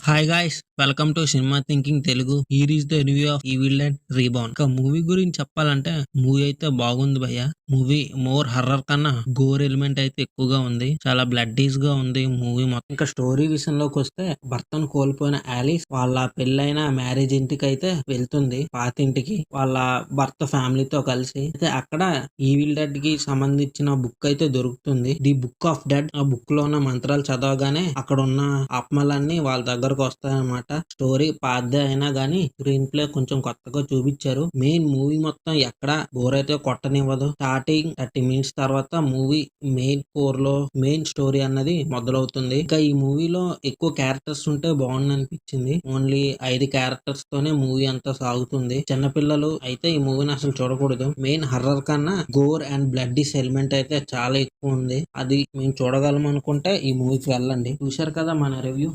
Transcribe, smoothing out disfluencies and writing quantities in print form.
Hi guys, welcome to cinema thinking Telugu. Here is the review of evil dead reborn. ఇక movie గురించి చెప్పాలంటే movie అయితే బాగుంది భయ్య. మూవీ మోర్ హర్రర్ కన్నా గోర్ ఎలిమెంట్ అయితే ఎక్కువగా ఉంది. చాలా బ్లడ్డీస్ గా ఉంది మూవీ మొత్తం. ఇంకా స్టోరీ విషయంలోకి వస్తే, భర్తను కోల్పోయిన ఆలిస్ వాళ్ళ పెళ్ళైన మ్యారేజ్ ఇంటికి అయితే వెళ్తుంది, పాతింటికి వాళ్ళ భర్త ఫ్యామిలీతో కలిసి. అయితే అక్కడ ఈవిల్ డెడ్ కి సంబంధించిన బుక్ అయితే దొరుకుతుంది, ది బుక్ ఆఫ్ డెడ్. ఆ బుక్ లో ఉన్న మంత్రాలు చదవగానే అక్కడ ఉన్న ఆత్మలన్నీ వాళ్ళ దగ్గరకు వస్తాయన్నమాట. స్టోరీ పాతదే అయినా గానీ స్క్రీన్ ప్లే కొంచెం కొత్తగా చూపించారు. మెయిన్ మూవీ మొత్తం ఎక్కడ బోర్ అయితే కొట్టనివ్వదు. స్టార్టింగ్ 30 మినిట్స్ తర్వాత మూవీ మెయిన్ కోర్ లో మెయిన్ స్టోరీ అన్నది మొదలవుతుంది. ఇంకా ఈ మూవీలో ఎక్కువ క్యారెక్టర్స్ ఉంటే బాగుంది అనిపించింది. ఓన్లీ 5 క్యారెక్టర్స్ తోనే మూవీ అంతా సాగుతుంది. చిన్నపిల్లలు అయితే ఈ మూవీని అసలు చూడకూడదు. మెయిన్ హర్రర్ కన్నా గోర్ అండ్ బ్లడ్డీస్ ఎలిమెంట్ అయితే చాలా ఎక్కువ ఉంది. అది మేము చూడగలం అనుకుంటే ఈ మూవీకి వెళ్ళండి. చూశారు కదా మన రివ్యూ.